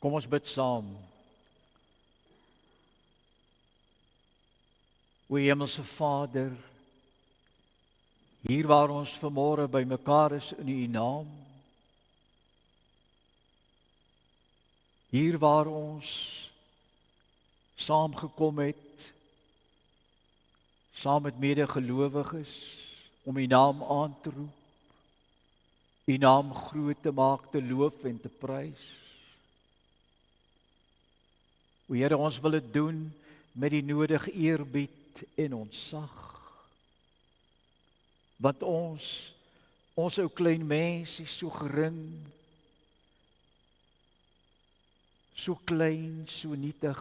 Kom ons bid saam. O Hemelse Vader, hier waar ons vanmôre bymekaar is in U naam, hier waar ons saamgekom het, saam met medegelowiges, om U naam aan te roep, U naam groot te maak, te loof en te prys. O Here, ons wil dit doen met die nodige eerbied en ontzag. Want ons ou klein mens is so gering, so klein, so nietig.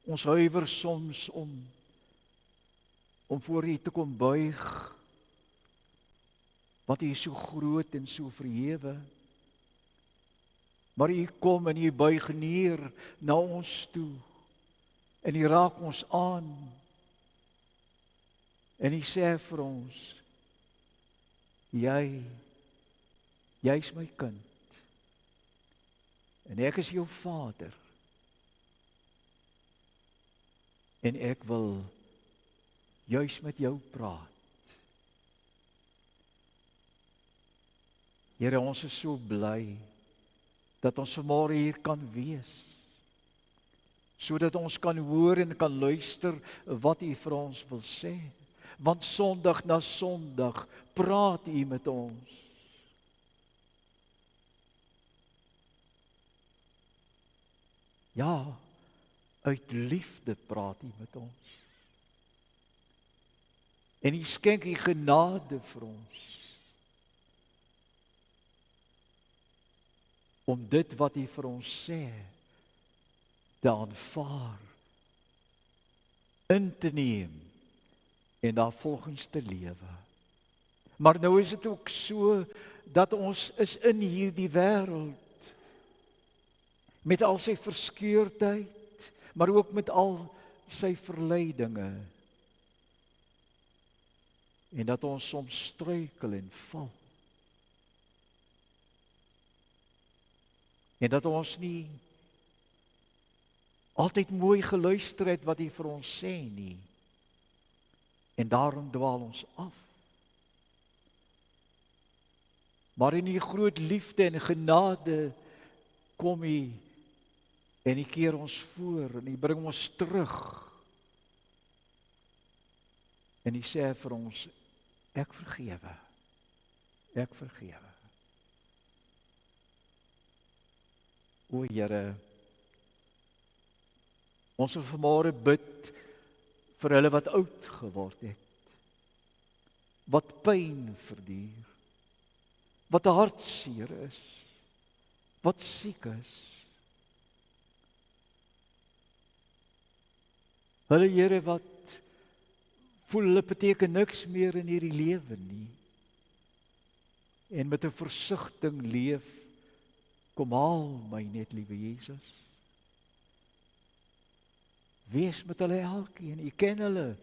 Ons huiwer soms om voor U te kom buig, want U is so groot en so verhewe. Maar U kom en U buig neer na ons toe en U raak ons aan en U sê vir ons, jy's my kind en ek is jou Vader en ek wil juis met jou praat. Here, ons is so bly dat ons vanmôre hier kan wees, sodat ons kan hoor en kan luister wat U vir ons wil sê. Want Sondag na Sondag praat U met ons. Ja, uit liefde praat U met ons. En U skenk U genade vir ons. Om dit wat U vir ons sê, te aanvaar, in te neem en daarvolgens te lewe. Maar nou is dit ook so dat ons is in hierdie wêreld met al sy verskeurdheid, maar ook met al sy verleidinge. En dat ons soms struikel en val. En dat ons nie altyd mooi geluister het wat U vir ons sê nie. En daarom dwaal ons af. Maar in U groot liefde en genade kom U en U keer ons voor en U bring ons terug. En U sê vir ons, ek vergewe. Ek vergewe. O Here, ons wil vanmôre bid vir hulle wat oud geword het, wat pyn verduur, wat hartseer is, wat siek is. Hulle Here wat voel hulle beteken niks meer in hierdie lewe nie, en met 'n versigtiging leef. Kom haal my net, liewe Jesus. Wees met hulle elkeen. U ken hulle.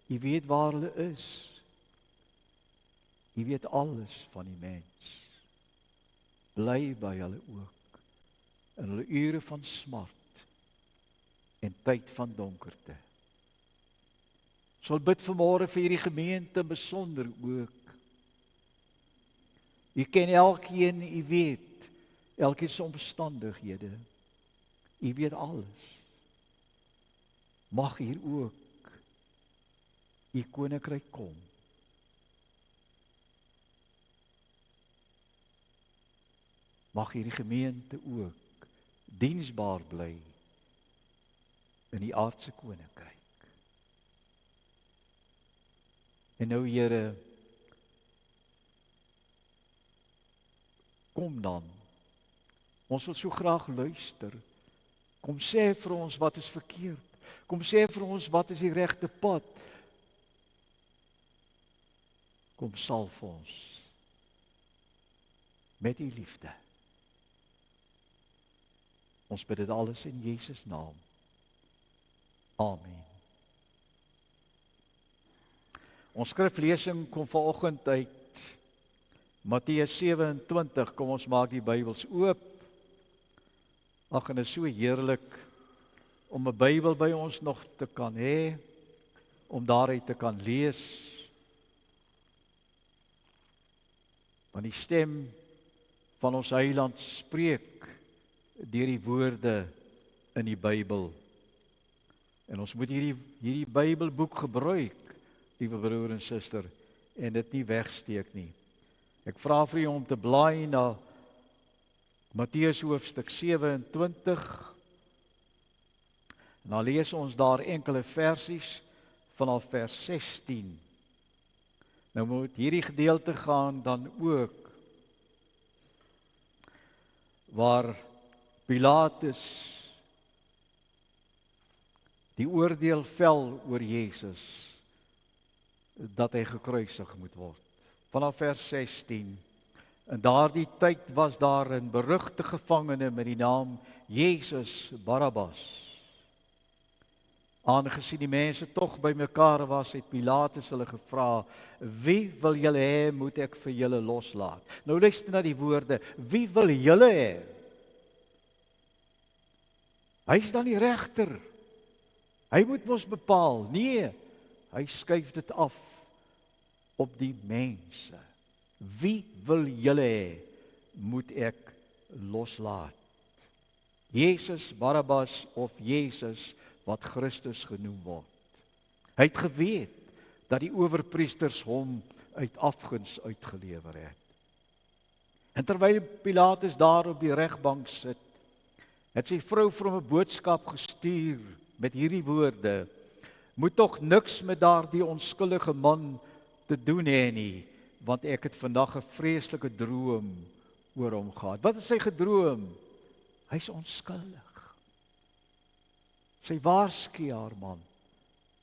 U weet waar hulle is. U weet alles van die mens. Bly by hulle ook in hulle ure van smart en tyd van donkerte. Ons sal bid vanmôre vir hierdie gemeente besonder ook. U ken elkeen, U weet elkeen se omstandighede. U weet alles. Mag hier ook U koninkryk kom. Mag hierdie gemeente ook diensbaar bly in die aardse koninkryk. En nou Here, kom dan. Ons wil so graag luister. Kom sê vir ons wat is verkeerd. Kom sê vir ons wat is die regte pad. Kom salf ons met U liefde. Ons bid dit alles in Jesus naam. Amen. Ons skriflesing kom vanoggend uit Matteus 27, kom ons maak die Bybels oop. Ag, en dit is so heerlik om 'n Bybel by ons nog te kan hê, om daaruit te kan lees. Want die stem van ons Heiland spreek deur die woorde in die Bybel. En ons moet hierdie Bybelboek gebruik, liewe broer en suster, en dit nie wegsteek nie. Ek vra vir u om te blaai na Matteus hoofstuk 27. En dan lees ons daar enkele versies vanaf vers 16. Nou moet hierdie gedeelte gaan dan ook waar Pilatus die oordeel vel oor Jesus dat hy gekruisig moet word. Vanaf vers 16. In daardie tyd was daar 'n berugte gevangene met die naam Jesus Barabbas. Aangesien die mense tog bymekaar was, het Pilatus hulle gevra: "Wie wil julle hê moet ek vir julle loslaat?" Nou luister na die woorde: "Wie wil julle hê?" Hy is dan die regter. Hy moet mos bepaal. Nee, hy skuif dit af op die mense. Wie wil julle hê moet ek loslaat? Jesus Barabbas of Jesus wat Christus genoem word? Hy het geweet dat die owerpriesters hom uit afguns uitgelewer het. En terwyl Pilatus daar op die regbank sit, het sy vrou vir hom 'n boodskap gestuur met hierdie woorde: "Moet tog niks met daardie onskuldige man te doen hê nie, want ek het vandag 'n vreeslike droom oor hom gehad." Wat het sy gedroom? Hy's onskuldig. Sy waarsku haar man.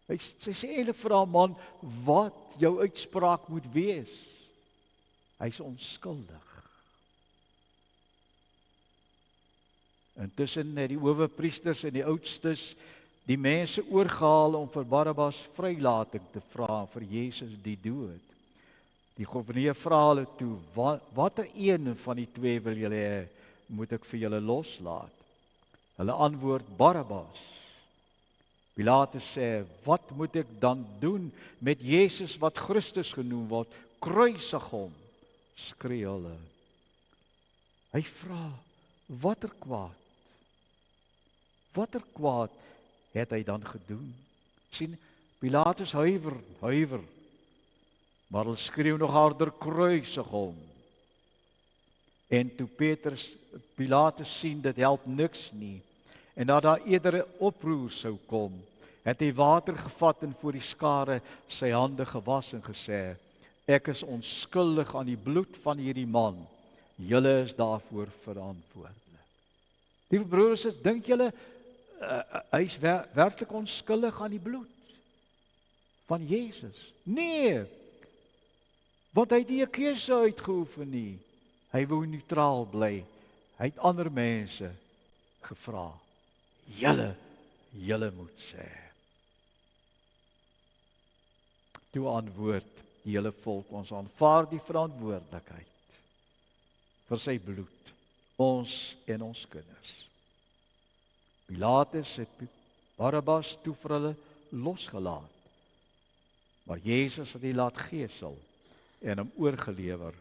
Sy sê eintlik vir haar man wat jou uitspraak moet wees. Hy's onskuldig. Intussen het die owerpriesters en die oudstes die mense oorgehaal om vir Barabbas vrylating te vra vir Jesus die dood. Die gouverneur vra hulle toe: "Watter een van die twee wil julle hê moet ek vir julle loslaat?" Hulle antwoord: "Barabbas." Pilatus sê: "Wat moet ek dan doen met Jesus wat Christus genoem word? Kruisig hom," skree hulle. Hy vra: "Watter kwaad? Watter kwaad het hy dan gedoen?" Sien, Pilatus huiwer. Maar hulle skreeu nog harder: "Kruisig hom." En toe Pilatus sien dit help niks nie, en dat daar eerder 'n oproer sou kom, het hy water gevat en voor die skare sy hande gewas en gesê: "Ek is onskuldig aan die bloed van hierdie man. Julle is daarvoor verantwoordelik." Liewe broers, dink julle hy is werklik onskuldig aan die bloed van Jesus? Nee, want hy het nie 'n keuse uitgeoefen nie. Hy wou neutraal bly. Hy het ander mense gevra: Julle moet sê. Toe antwoord die hele volk: "Ons aanvaar die verantwoordelikheid vir sy bloed, ons en ons kinders." Pilatus het Barabbas toe vir hulle losgelaat, maar Jesus het hy laat gesel en hom oorgelewer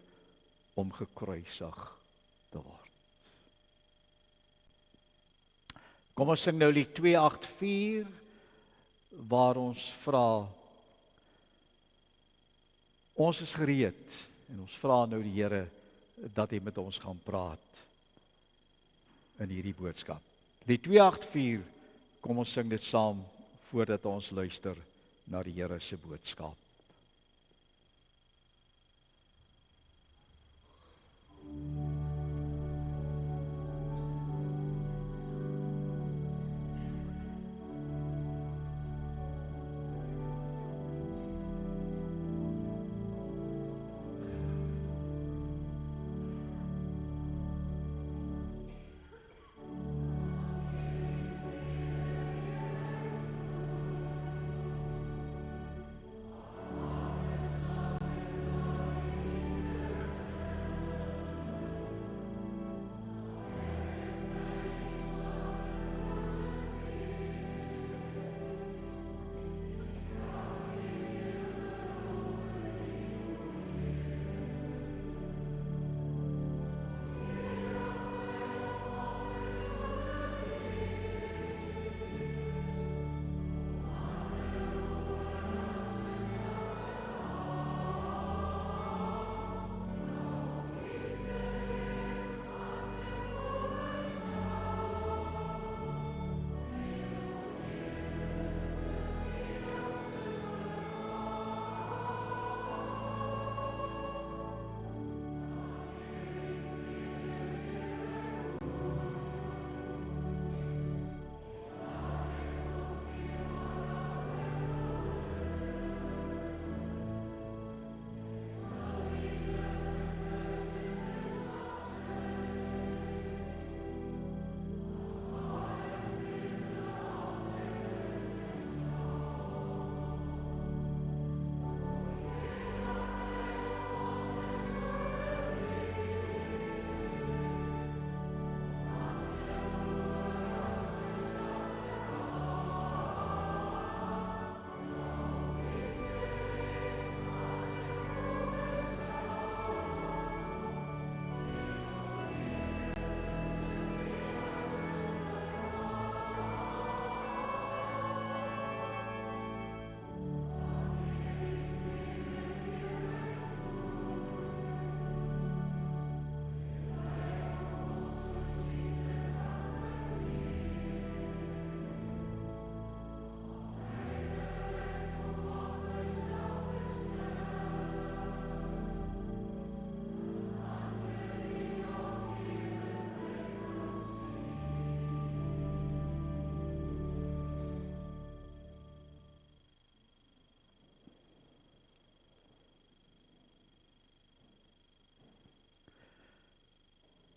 om gekruisig te word. Kom ons sing nou lied 284 waar ons vra: ons is gereed en ons vra nou die Here dat hy met ons gaan praat in hierdie boodskap. Lied 284, kom ons sing dit saam voordat ons luister na die Here se boodskap.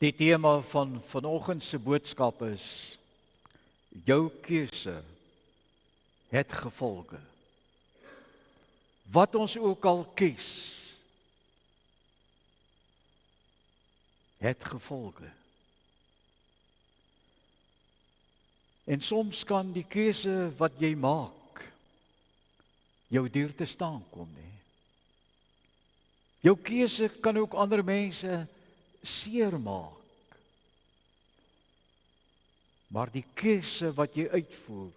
Die tema van vanoggend se boodskap is: jou keuse het gevolge. Wat ons ook al kies, het gevolge. En soms kan die keuse wat jy maak jou duur te staan kom, nee. Jou keuse kan ook ander mense seermaak. Maar die keuse wat jy uitvoer,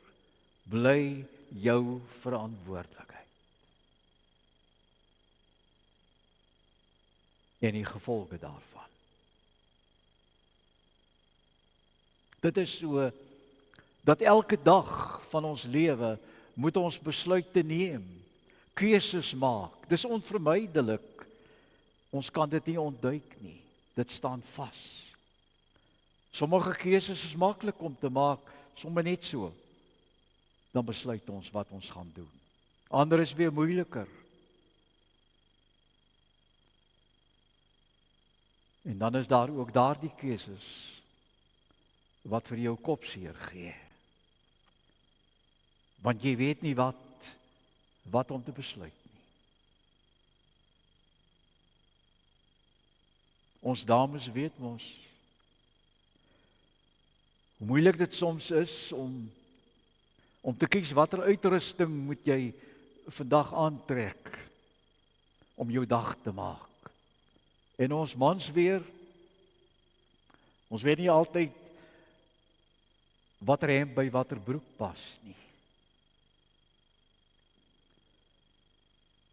bly jou verantwoordelikheid. En die gevolge daarvan. Dit is so dat elke dag van ons lewe moet ons besluite neem, keuses maak. Dis onvermydelik. Ons kan dit nie ontduik nie. Dit staan vas. Sommige keuses is maklik om te maak, sommer net so. Dan besluit ons wat ons gaan doen. Ander is weer moeiliker. En dan is daar ook daardie keuses wat vir jou kopseer gee. Want jy weet nie wat om te besluit nie. Ons dames weet mos hoe moeilik dit soms is om te kies watter uitrusting moet jy vandag aantrek om jou dag te maak. En ons mans weer, ons weet nie altyd watter hemp by watter broek pas nie.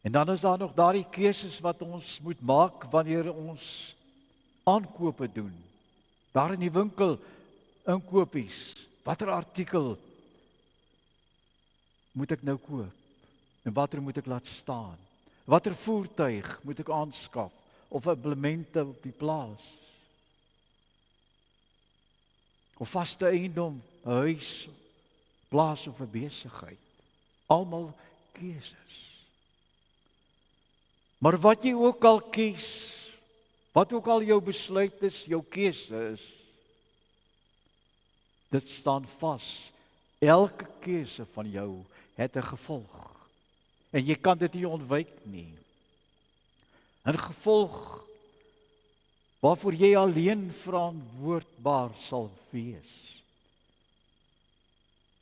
En dan is daar nog daardie keuses wat ons moet maak wanneer ons aankope doen. Daar in die winkel, inkopies, watter artikel moet ek nou koop? En watter moet ek laat staan? Watter voertuig moet ek aanskaf? Of implemente op die plaas? Of vaste eiendom, 'n huis, plaas of 'n besigheid. Almal keuses. Maar wat jy ook al kies, wat ook al jou besluit is, jou keuse is, dit staan vas. Elke keuse van jou het 'n gevolg. En jy kan dit nie ontwyk nie. 'n gevolg waarvoor jy alleen verantwoordbaar sal wees.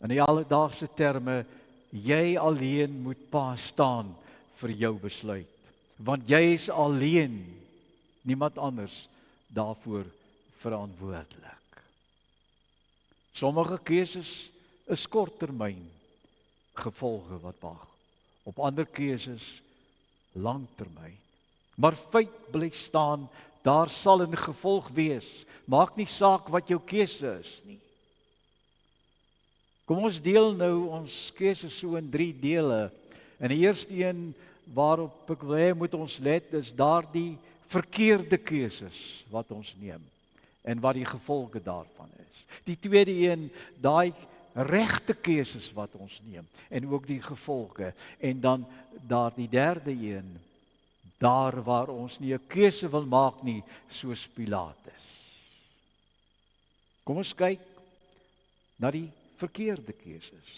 In die alledaagse terme, jy alleen moet pa staan vir jou besluit. Want jy is alleen, niemand anders daarvoor verantwoordelik. Sommige keuses is korttermyn gevolge wat wag. Op ander keuses langtermyn. Maar feit bly staan, daar sal 'n gevolg wees. Maak nie saak wat jou keuse is nie. Kom ons deel nou ons keuse so in 3 dele. En die eerste een waarop ek wil hê moet ons let, is daardie verkeerde keuses wat ons neem en wat die gevolge daarvan is. Die tweede een, daai regte keuses wat ons neem en ook die gevolge. En dan daardie derde een, daar waar ons nie 'n keuse wil maak nie, soos Pilatus. Kom ons kyk na die verkeerde keuses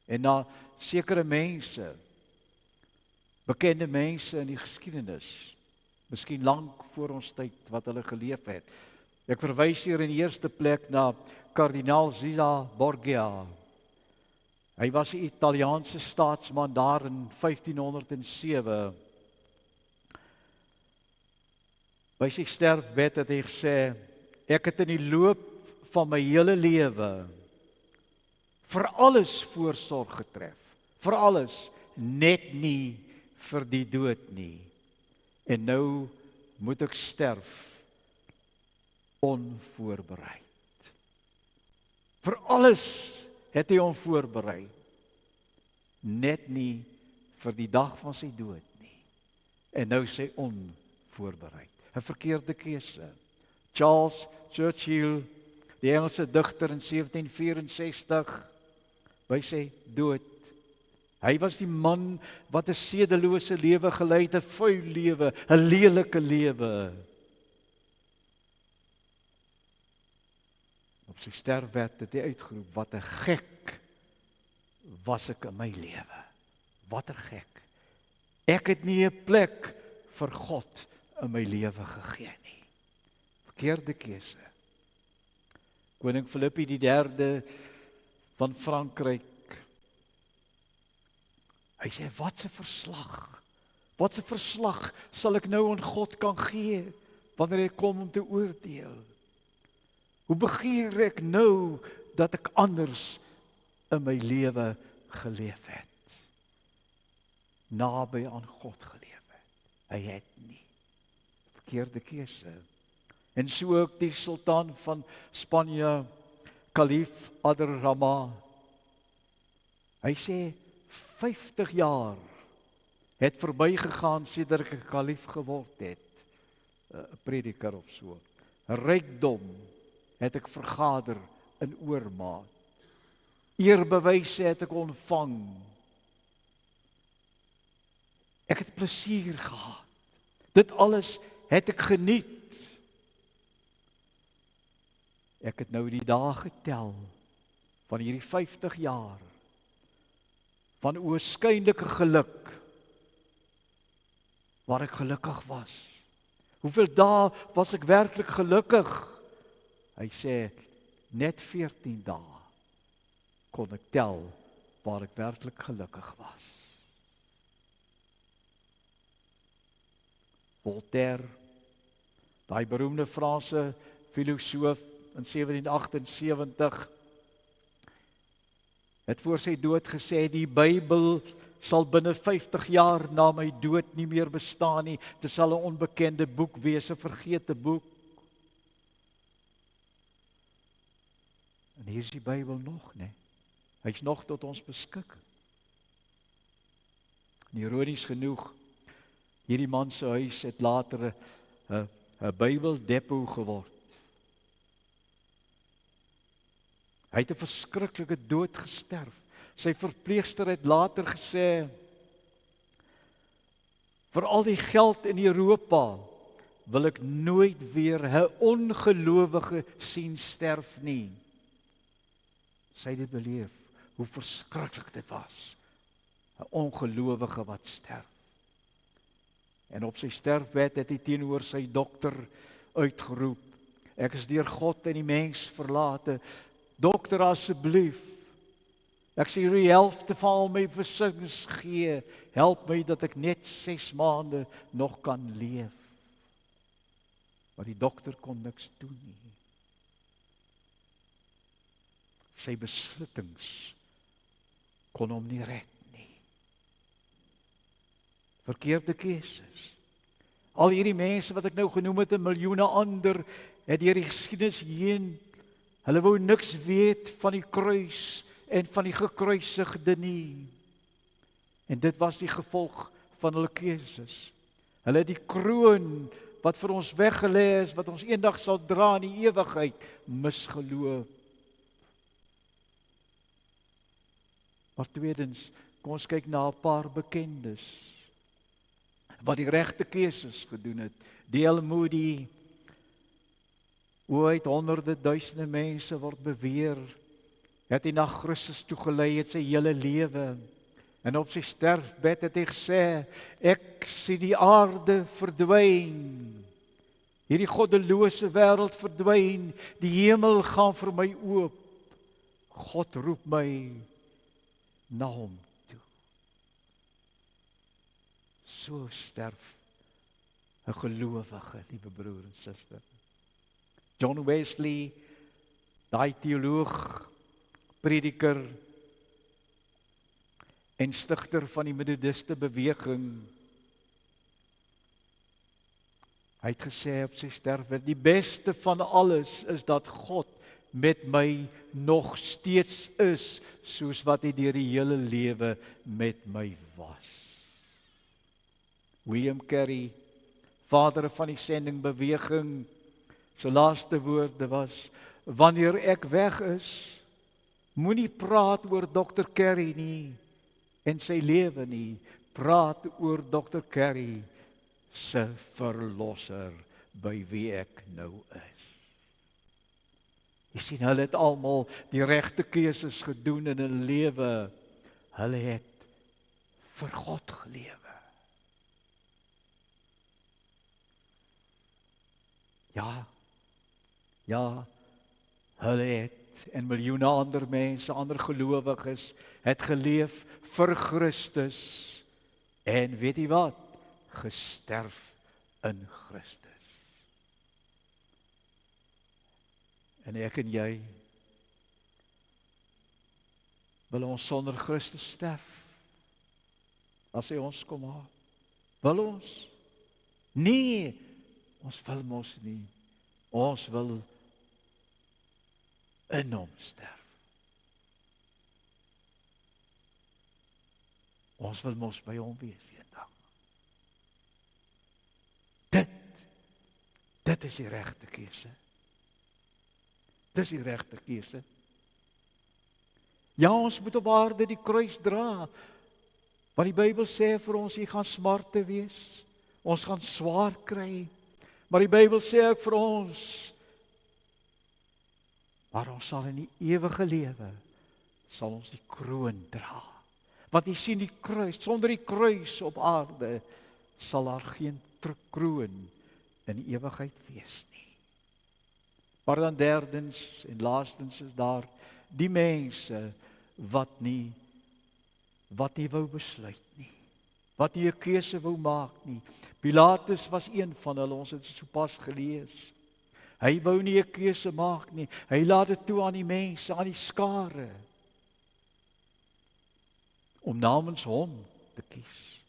en na sekere mense, bekende mense in die geskiedenis, miskien lank voor ons tyd wat hulle geleef het. Ek verwys hier in die eerste plek na kardinaal Zita Borgia. Hy was 'n Italiaanse staatsman daar in 1507. By sy sterfbed het hy gesê, ek het in die loop van my hele lewe vir alles voorsorg getref, vir alles, net nie vir die dood nie. En nou moet ek sterf onvoorbereid. Vir alles het hy hom voorberei, net nie vir die dag van sy dood nie. En nou sê onvoorbereid. 'n Verkeerde keuse. Charles Churchill, die Engelse digter in 1764, by sy dood. Hy was die man wat 'n sedelose lewe gelei het, 'n vuil lewe, 'n lelike lewe. Op sy sterfbed het hy uitgeroep, wat 'n gek was ek in my lewe. Wat 'n gek. Ek het nie 'n plek vir God in my lewe gegee nie. Verkeerde keuse. Koning Filippi die derde van Frankryk, hy sê, wat 'n verslag. Wat 'n verslag sal ek nou aan God kan gee, wanneer hy kom om te oordeel. Hoe begeer ek nou, dat ek anders in my lewe geleef het. Naby aan God geleef het. Hy het nie. Verkeerde keuse. En so ook die sultan van Spanje, Kalif Abdur-Rahman. Hy sê, 50 jaar het verbygegaan sedert ek 'n kalif geword het. 'n Prediker of so. Rykdom het ek vergader in oormaat. Eerbewyse het ek ontvang. Ek het plesier gehad. Dit alles het ek geniet. Ek het nou die dae getel van hierdie 50 jaar van oorskynlike geluk waar ek gelukkig was. Hoeveel dae was ek werklik gelukkig? Hy sê, net 14 dae kon ek tel waar ek werklik gelukkig was. Voltaire, daai beroemde Franse filosoof in 1778, het voor sy dood gesê, die Bybel sal binne 50 jaar na my dood nie meer bestaan nie. Dit sal 'n onbekende boek wees, 'n vergete boek. En hier is die Bybel nog, né? Hy's nog tot ons beskikking. Ironies genoeg, hierdie man se huis het later 'n Bybeldepot geword. Hy het 'n verskriklike dood gesterf. Sy verpleegster het later gesê, vir al die geld in Europa wil ek nooit weer 'n ongelowige sien sterf nie. Sy het dit beleef, hoe verskriklik dit was. 'n ongelowige wat sterf. En op sy sterfbed het hy teenoor sy dokter uitgeroep, ek is deur God en die mens verlate. Dokter, asseblief, ek sê die helfte van al my besittings gee, help my dat ek net 6 maande nog kan leef. Maar die dokter kon niks doen nie. Sy besittings kon hom nie red nie. Verkeerde keuses. Al hierdie mense wat ek nou genoem het, 'n miljoene ander, het deur die geskiedenis heen, hulle wou niks weet van die kruis en van die gekruisigde nie. En dit was die gevolg van hulle keuses. Hulle het die kroon wat vir ons weggelê is, wat ons eendag sal dra in die ewigheid, misgeloof. Maar tweedens, kom ons kyk na 'n paar bekendes wat die regte keuses gedoen het. D.L. Moody, hoe uit honderde duisende mense word beweer, het hy na Christus toegelei het sy hele lewe. En op sy sterfbed het hy gesê, ek sien die aarde verdwyn. Hierdie goddelose wêreld verdwyn, die hemel gaan vir my oop. God roep my na hom toe. So sterf 'n gelowige, liewe broer en suster. John Wesley, daai teoloog, prediker en stigter van die Methodiste beweging, hy het gesê op sy sterfbed, die beste van alles is dat God met my nog steeds is, soos wat hy deur die hele lewe met my was. William Carey, vader van die sendingbeweging, sy laaste woorde was, wanneer ek weg is, moenie praat oor Dr. Carey nie, en sy lewe nie, praat oor Dr. Carey, se verlosser, by wie ek nou is. Jy sien, hulle het almal die regte keuses gedoen in hulle lewe. Hulle het vir God gelewe. Ja, hulle het, en miljoene ander mense, ander gelowiges, het geleef vir Christus, en weet jy wat? Gesterf in Christus. En ek en jy, wil ons sonder Christus sterf, as hy ons kom haal? Wil ons? Nee, ons wil mos nie. Ons wil in hom sterf. Ons wil mos by hom wees eendag. Dit is die regte keuse. Dis die regte keuse. Ja, ons moet op aarde die kruis dra, want die Bybel sê vir ons, jy gaan smarte wees, ons gaan swaar kry, maar die Bybel sê ook vir ons, maar ons sal in die ewige lewe, sal ons die kroon dra. Want jy sien die kruis, sonder die kruis op aarde, sal daar geen kroon in die ewigheid wees nie. Maar dan derdens en laastens is daar die mense wat nie wou besluit nie, wat nie 'n keuse wou maak nie. Pilatus was een van hulle, ons het dit sopas gelees. Hy wou nie 'n keuse maak nie, hy laat dit toe aan die mense, aan die skare, om namens hom te kies.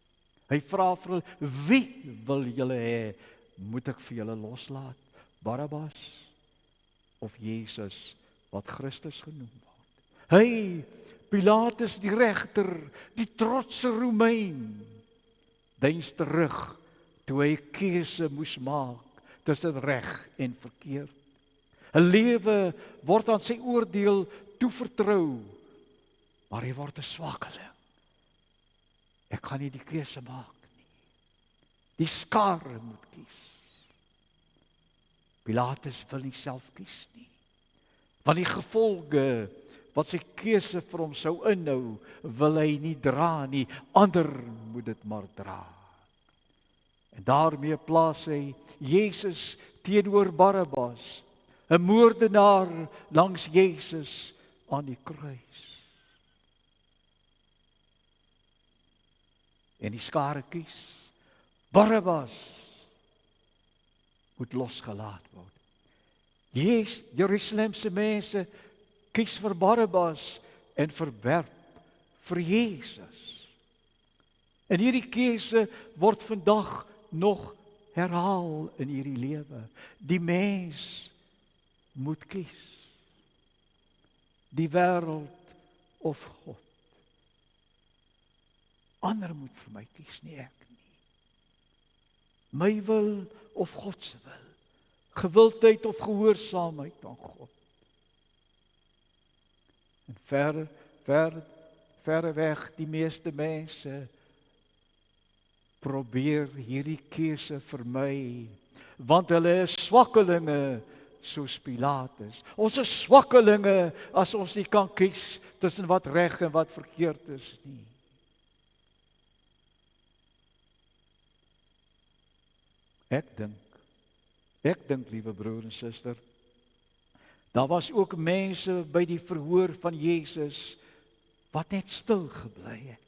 Hy vra vir hulle, wie wil julle hê, moet ek vir julle loslaat? Barabbas of Jesus wat Christus genoem word? Hy, Pilatus die regter, die trotse Romein, deins terug toe hy 'n keuse moes maak tussen reg en verkeerd. 'n Lewe word aan sy oordeel toevertrou, maar hy word 'n swakkeling. Ek kan nie die keuse maak nie. Die skare moet kies. Pilatus wil nie self kies nie, want die gevolge wat sy keuse vir hom sou inhou, wil hy nie dra nie, ander moet dit maar dra. En daarmee plaas hy Jesus teenoor Barabbas, 'n moordenaar langs Jesus aan die kruis. En die skare kies, Barabbas moet losgelaat word. Jerusalemse mense kies vir Barabbas en verwerp vir Jesus. En hierdie keuse word vandag nog herhaal in hierdie lewe. Die mens moet kies. Die wêreld of God. Ander moet vir my kies, nie ek nie. My wil of God se wil. Gewildheid of gehoorsaamheid aan God. En verre weg die meeste mense probeer hierdie keuse vermy, want hulle is swakkelinge soos Pilatus. Ons is swakkelinge as ons nie kan kies tussen wat reg en wat verkeerd is nie. Ek dink, liewe broer en suster, daar was ook mense by die verhoor van Jesus wat net stil gebly het.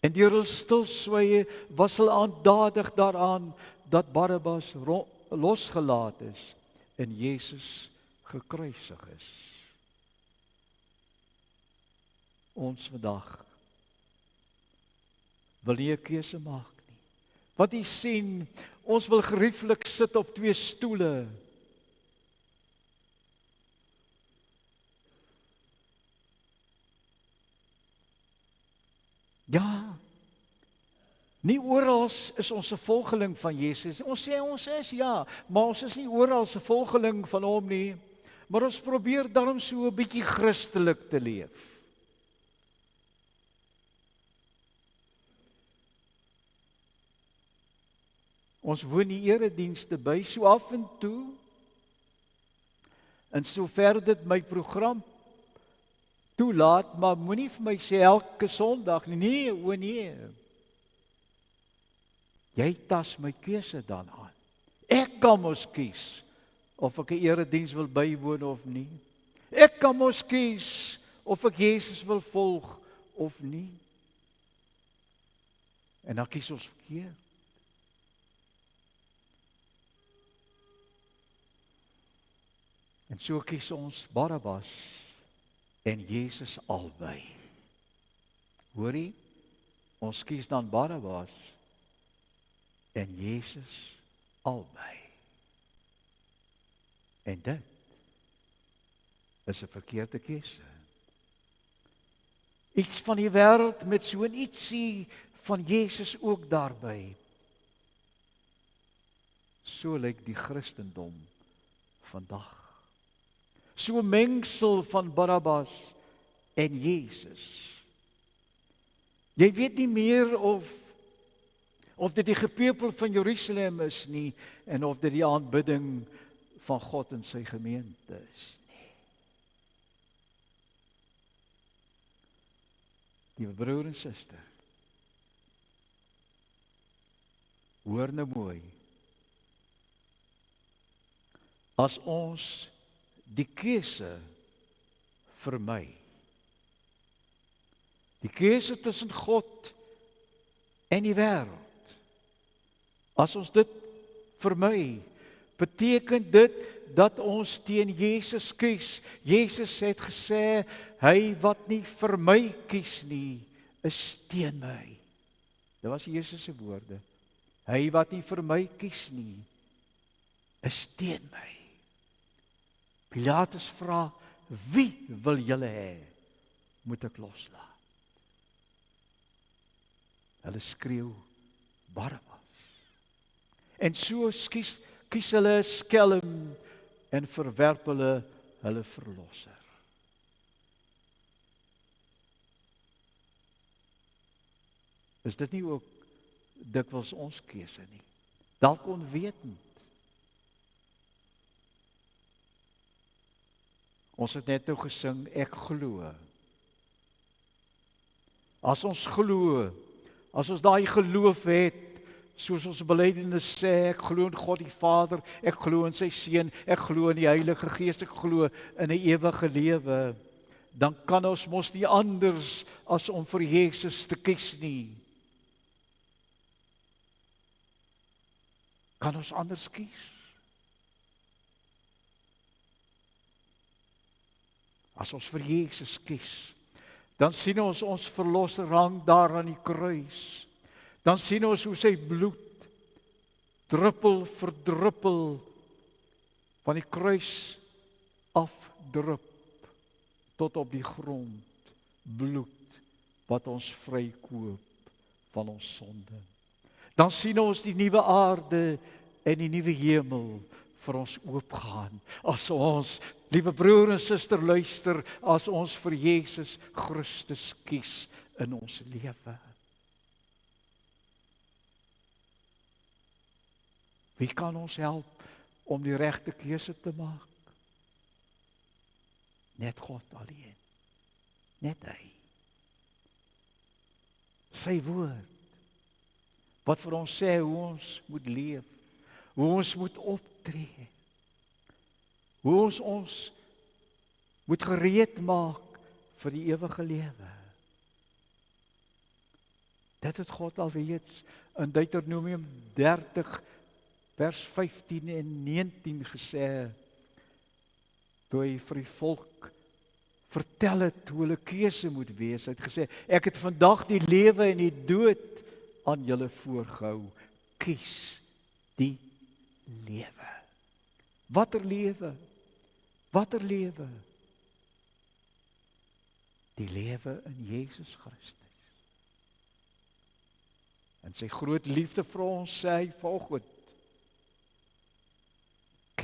En deur hul stilswye was hulle aandadig daaraan dat Barabbas losgelaat is en Jesus gekruisig is. Ons vandag wil nie 'n keuse maak nie. Wat jy sien, ons wil gerieflik sit op twee stoele. Ja, nie oral is ons 'n volgeling van Jesus. Ons sê ons is, ja, maar ons is nie oral 'n volgeling van hom nie. Maar ons probeer daarom so 'n bietjie Christelik te leef. Ons woon die eredienste by, so af en toe En sover dit my program toelaat, maar moenie vir my sê elke Sondag nie. Nee, o nee. Jy tas my keuse dan aan. Ek kan mos kies of ek 'n erediens wil bywoon of nie. Ek kan mos kies of ek Jesus wil volg of nie. En dan kies ons verkeerd. En so kies ons Barabbas en Jesus albei. Hoorie, ons kies dan Barabbas en Jesus albei. En dit is 'n verkeerde keuse. Iets van die wêreld met so 'n ietsie van Jesus ook daarby. So lyk die Christendom vandag. So 'n mengsel van Barabbas en Jesus. Jy weet nie meer of dit die gepeupel van Jerusalem is nie, en of dit die aanbidding van God in sy gemeente is nie. Liewe broer en suster, hoor nou mooi. As ons die keuse vermy, die keuse tussen God en die wêreld, as ons dit vermy, beteken dit dat ons teen Jesus kies. Jesus het gesê, hy wat nie vir my kies nie, is teen my. Dit was Jesus se woorde. Hy wat nie vir my kies nie, is teen my. Pilatus vra, wie wil julle hê moet ek loslaat? Hulle skreeu Barabbas. En so kies hulle 'n skelm en verwerp hulle verlosser. Is dit nie ook dikwels ons keuse nie? Dalk onwetend. Ons het net nou gesing, ek glo. As ons glo, as ons daai geloof het, soos ons belydenis sê, ek glo in God die Vader, ek glo in sy Seun, ek glo in die Heilige Gees, ek glo in 'n ewige lewe, dan kan ons mos nie anders as om vir Jesus te kies nie. Kan ons anders kies? As ons vir Jesus kies, dan sien ons verlosser hang daar aan die kruis. Dan sien ons hoe sy bloed druppel vir druppel van die kruis afdrup tot op die grond. Bloed wat ons vrykoop van ons sonde. Dan sien ons die nuwe aarde en die nuwe hemel vir ons oopgaan. As ons, liewe broer en suster, luister, as ons vir Jesus Christus kies in ons lewe. Wie kan ons help om die regte keuse te maak? Net God alleen. Net hy. Sy woord, wat vir ons sê hoe ons moet leef, hoe ons moet optree, hoe ons moet gereed maak vir die ewige lewe. Dit het God alreeds in Deuteronomium 30 vers 15 en 19 gesê, toe hy vir die volk vertel het hoe hulle keuse moet wees. Hy het gesê, ek het vandag die lewe en die dood aan julle voorgehou. Kies die lewe. Watter lewe? Watter lewe? Die lewe in Jesus Christus. En sy groot liefde vir ons sê hy volgend,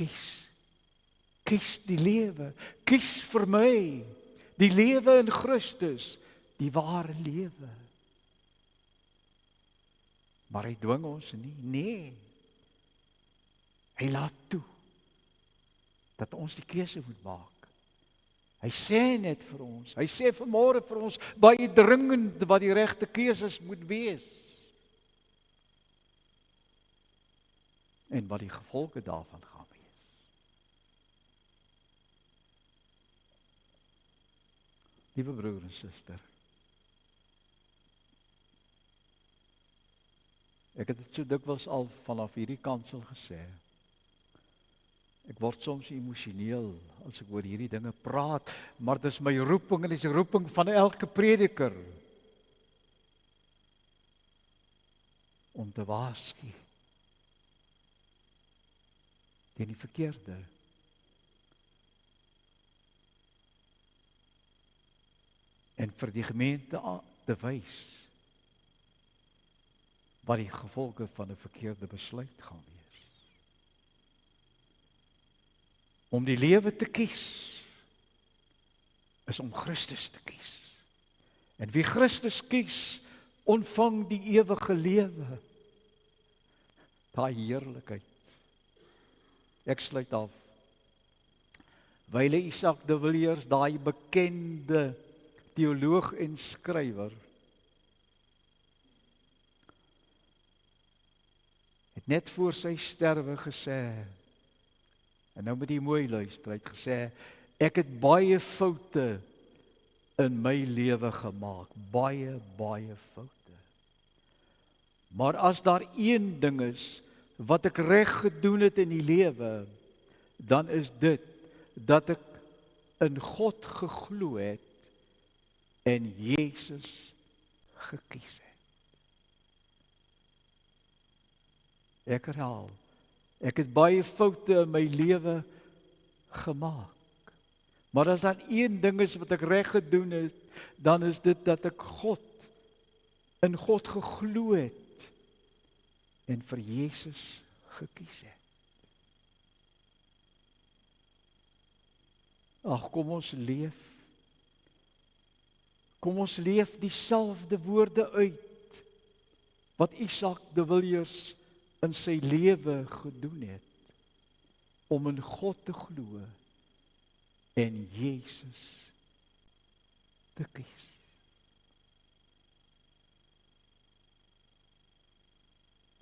kies die lewe, kies vir my, die lewe in Christus, die ware lewe. Maar hy dwing ons nie, nee. Hy laat toe dat ons die keuse moet maak. Hy sê net vir ons, hy sê vanmôre vir ons, baie dringend wat die regte keuses moet wees. En wat die gevolge daarvan gaan wees. Liewe broer en suster, ek het dit so dikwels al vanaf hierdie kansel gesê. Ek word soms emosioneel as ek oor hierdie dinge praat, maar dit is my roeping en dit is die roeping van elke prediker om te waarsku teen die verkeerde. En vir die gemeente te wys wat die gevolge van 'n verkeerde besluit gaan wees. Om die lewe te kies, is om Christus te kies. En wie Christus kies, ontvang die ewige lewe. Daai heerlikheid. Ek sluit af. Wyle Isak de Villiers, daai bekende teoloog en skrywer, het net voor sy sterwe gesê, en nou moet jy mooi luister, hy het gesê, ek het baie foute in my lewe gemaak, baie foute. Maar as daar een ding is, wat ek reg gedoen het in die lewe, dan is dit, dat ek in God geglo het, en Jesus gekies het. Ek herhaal, ek het baie foute in my lewe gemaak. Maar as daar een ding is wat ek reg gedoen het, dan is dit dat ek in God geglo het en vir Jesus gekies het. Ag, kom ons leef. Kom ons leef dieselfde woorde uit wat Isak de Villiers in sy lewe gedoen het, om in God te glo en Jesus te kies.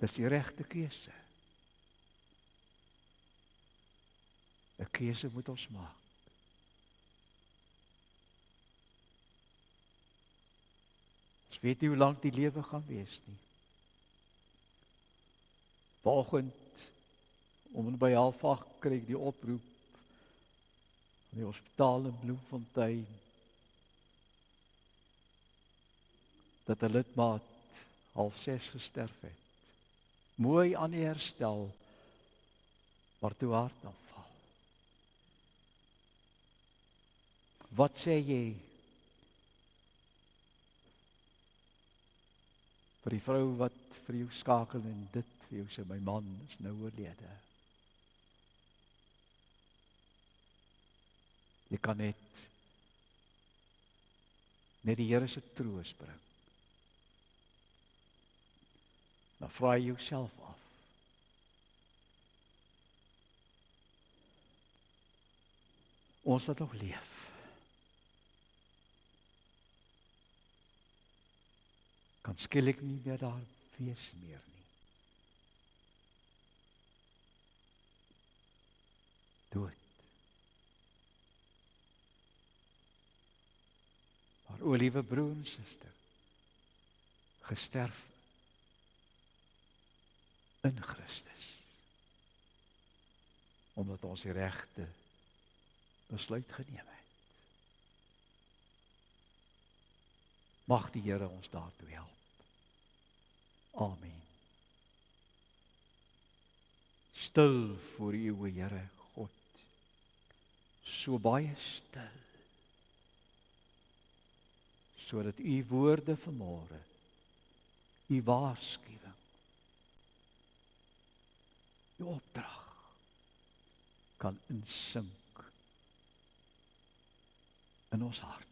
Dis die regte keuse. 'n Keuse moet ons maak. Ons weet nie hoe lank die lewe gaan wees nie. Vanoggend, om by 7:30 kry ek die oproep van die hospitaal in Bloemfontein, dat 'n lidmaat 5:30 gesterf het. Mooi aan die herstel, maar toe hartaanval. Wat sê jy vir die vrou wat vir jou skakel en dit vir jou sê, my man is nou oorlede? Jy kan net die Here se troos bring. Dan vra jy jouself af. Ons wat nog leef, kan skielik nie meer daar wees meer nie. Dood. Maar o, liewe broer en suster, gesterf in Christus, omdat ons die regte besluit geneem het. Mag die Here ons daartoe help. Amen. Stil voor U, o Here God, so baie stil, sodat U woorde vanmôre, U waarskuwing, U opdrag kan insink in ons hart.